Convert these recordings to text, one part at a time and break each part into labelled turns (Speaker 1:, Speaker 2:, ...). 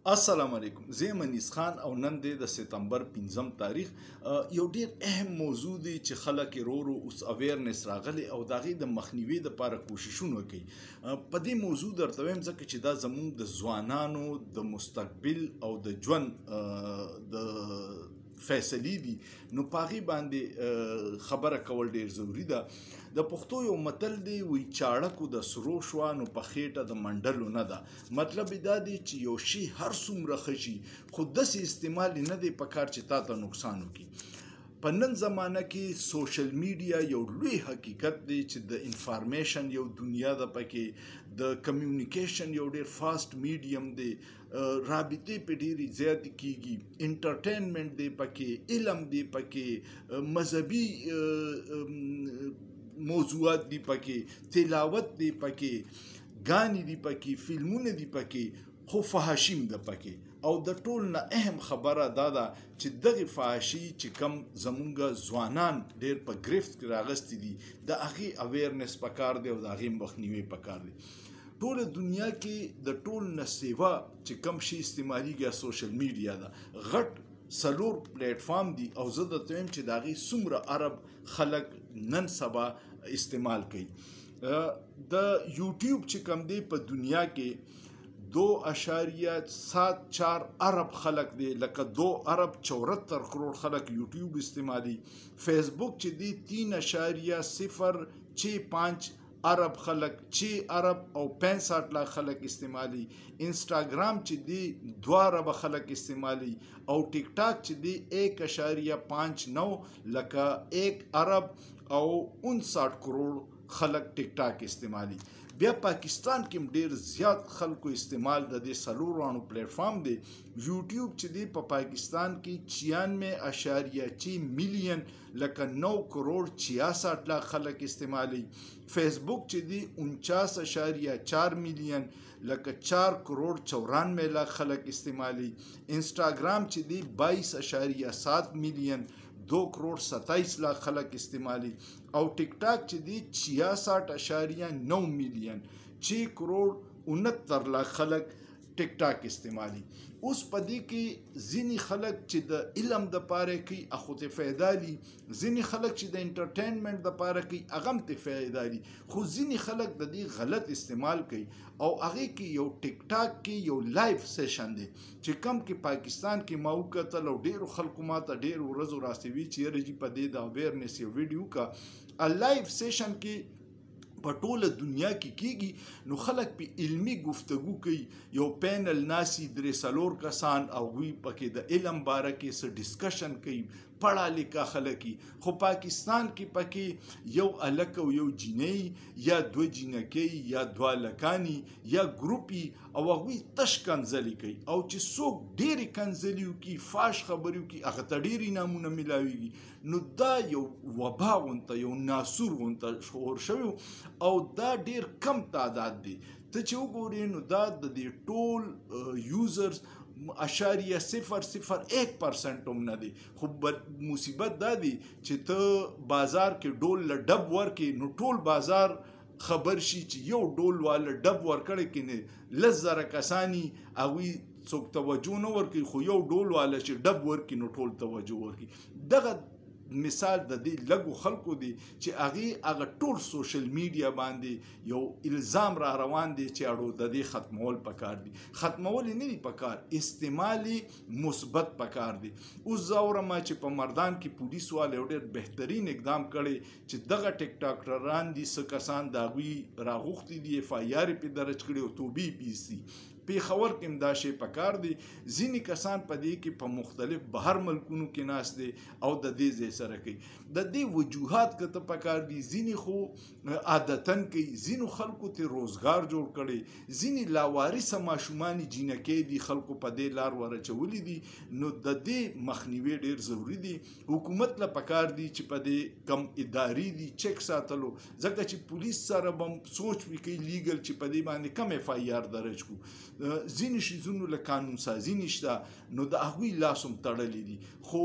Speaker 1: السلام علیکم زه یم انیس خان او نن دی د سپتمبر 5 تاریخ یو ډیر اهم موضوع دی چې خلک ورو اوس اویرنس راغلی او د هغې د مخنیوي دپاره کوششونه کوي. په دې موضوع درته وایم ځکه چې دا زموږ د ځوانانو د مستقبل او د ژوند د فیصلې دي، نو په هغې باندې خبره کول ډیر ضروري ده. د پښتو یو متل دی وایي چاړکو د سرو شوه نو په خېټه د منډلو نه ده. مطلب یې دا دی چې یو شی هر څومره ښه شي خو داسې استعمال یې نه دی پکار چې تا ته نقصان وکړي. په نن زمانه کې سوشل میډیا یو لوی حقیقت دی چې د انفارمیشن یو دنیا ده، پکې د کمیونیکیشن یو ډیر فاست میډیم دی، رابطې په ډیرې زیاتې کیږي، انټرټینمنټ دی پکې، علم دی پکې، مذهبي موضوعات دی پکې، تلاوت دی پکې، ګانې دی پکې، فلمونه دی پکې، خو فحاشیم ده پکې. او د ټول نه اهم خبره دا ده چې دغه فحاشي چې کم زمونږ ځوانان ډیر په گرفت کې راغستې دي، د هغې اویرنس پکار دی او د هغې مخنیوی پکار دی. ټوله دنیا کې د ټول نه سیوا چې کم شي استعمالیږي سوشل میډیا ده. غټ 4 پلیټ فارم دي او زه درته وایم چې د هغې څومره عرب خلک نن سبا استعمال کوي. د یوټیوب چې کم دی په دنیا کې 2.74 ارب خلق دی، لکه 2 ارب 74 کروڑ خلق یوټیوب استعمالی. فیسبوک چې دی 3.065 ارب خلق، 6 ارب او 65 لاکھ خلق استعمالی. انسٹاگرام چې دی 2 ارب خلق استعمالی او ټیک ټاک چې دی 1.59 لکه 1 ارب او 59 کروڑ خلق ټیک ټاک استعمالی. بیا پاکستان کې ډیر زیات خلکو استعمال د دې 4 پلیټ فارم دی. یوټیوب چې دی په پاکستان کې 96.6 میلیون لکه 9 کروڑ 66 لاکھ خلک استعمالی. فیسبوک چې دی 49.4 میلیون لکه 4 کروڑ 94 لاکھ خلک استعمالی. انسٹاگرام چې دی 22.7 میلیون 2 کروڑ 27 لاکھ خلک استعمالی. او ټیک ټاک چې دی 66.9 میلیون 6 کروڑ 69 لاکھ خلک ټیک ټاک استعمالی. اوس په دې کې ځینې خلک چې د علم دپاره کوي هغو ته فایده لي، ځینې خلک چې د انټرټینمنټ دپاره کوي هغه هم ته فایده لي، خو ځینې خلک د دې غلط استعمال کوي. او هغې کې یو ټیک ټاک کې یو لایف سیشن دی چې کم کې پاکستان کې ما وکتل او ډېرو خلکو ما ته ډېرو ورځو راستوي چې یاره جي په دې د اویرنس یو ویډیو کا. لایف سیشن کې په ټوله دنیا کې کیږي، نو خلک په علمي گفتگو کوي، یو پینل ناسي 3-4 کسان او هغوی پکې د علم باره کې څه ډسکشن کوي، پړه لیکه خلک. خو پاکستان کې پکې یو هلک او یو جینۍ یا 2 جینکۍ یا 2 هلکانې یا ګروپي او هغوی تش کنځلې کوي. او چې څوک ډېرې کنځلې وکړي، فاش خبرې وکړي، هغه ته ډېر انعامونه میلاویږي. نو دا یو وبا غونته، یو ناسور غونته شهور شوی او دا ډیر کم تعداد دی. ته چې وګورې نو دا د دې ټول یوزرز 0.001% هم نه دی. خو مصیبت دا دی چې ته بازار کې ډول له ډب ورکې نو ټول بازار خبر شي چې یو ډول والا ډب ورکړی کې نه 10,000 کسانی هغوی څوک توجه نه ورکوي، خو یو ډول والا چې ډب ورکړي نو ټول توجه ورکړي. دغه مثال د دې لږو خلکو دی چې هغه ټول سوشل میډیا باندې یو الزام را روان دی چې اړو د دې ختمول پکار دي. ختمول نه دي پکار، استعمال مثبت پکار دي. اوس زه اورم چې په مردان کې پولیس والو یو ډېر بهترین اقدام کړی چې دغه ټیک ټاکران دي څه کسان د هغوی راغوښتي دي، اف آی آر پې درج کړي او توبې پیسي. پیښور کې هم دا شی پکار دی. ځینې کسان په دې کې په مختلف بهر ملکونو کې ناست دی او د دې ځای سره کوي. د دې وجوهات که ته پکار دي، ځینې خو عادتاً کوي، ځینو خلکو ته روزګار جوړ کړی، ځینې لاوارثه ماشومانې جینکۍ دي خلکو په دې لار ورچولي دي. نو د دې مخنیوی ډېر ضروري دی. حکومت له پکار دی چې په دې کم ادارې دي چک ساتلو، ځکه چې پولیس سره به سوچ وکړي لیګل چې په دې باندې کم اف آی آر درج کړو. ځینې شیزونو له قانون سازي نشته، نو د هغوی لاس هم تړلی دي. خو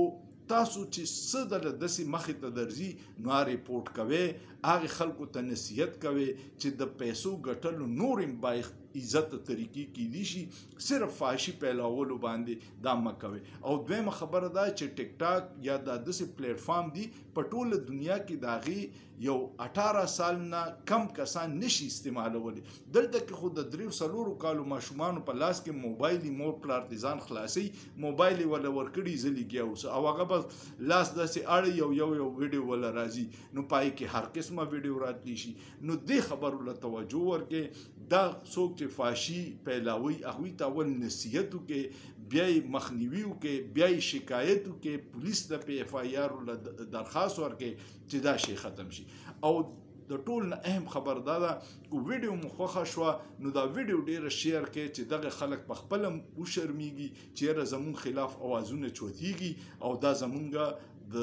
Speaker 1: تاسو چې څه دله داسې مخې ته درځي نو ریپورټ کوئ، هغه خلکو ته نصیحت کوي چې د پیسو ګټلو نور هم با عزت طریقې کیدی شي صرف فحاشي پیلاولو باندې دا مه کوئ. او دویمه خبره ده چې ټیک ټاک یا دا داسې پلیټ فارم دی په ټوله دنیا کې د هغې یو 18 سال نه کم کسان نشي استعمالولی. دلته کې خو د 3-4 کالو ماشومانو په لاس کې موبایل مور پلار د ځان خلاصي موبایل ولا ورکړي زلی کېوس او هغه بس لاس داسې اړ یو ویډیو ولا راځي نو پای کې هر قسمه ویډیو راتلی شي. نو دې خبرو له توجه ورکې دا څوک چې فحاشي پیلاوي هغوی ته اول نصیحت وکړي بیا یې مخنیوي وکړي بیا یې شکایت وکړي پولیس ته په اف آی آر درخواست ورکړي چې دا شی ختم شي. او د ټول نه اهم خبر دا ده که ویډیو مو خوښه شوه نو دا ویډیو ډیره شیر کړئ چې دغه خلک په خپله وشرمیږي چې یاره زمونږ خلاف اوازونه چوتیږي او دا زمونږ د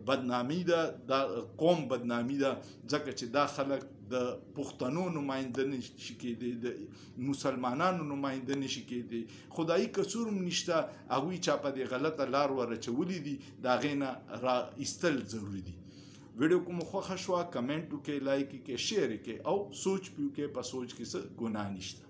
Speaker 1: بدنامي ده دا قوم بدنامي ده ځکه چې دا خلک د پښتنو نماینده نشي کېدی د مسلمانانو نماینده نشي کېدی خدایي قصور هم نشته هغوی چا په دې غلطه لار ورچولی دي د هغې نه را ایستل ضروري دي. ویډیو کوم خوښه شوه کمنټ وکړئ لایک یې کړئ شیر یې کړئ او سوچ پې وکړئ په سوچ کې څه ګناه نشته.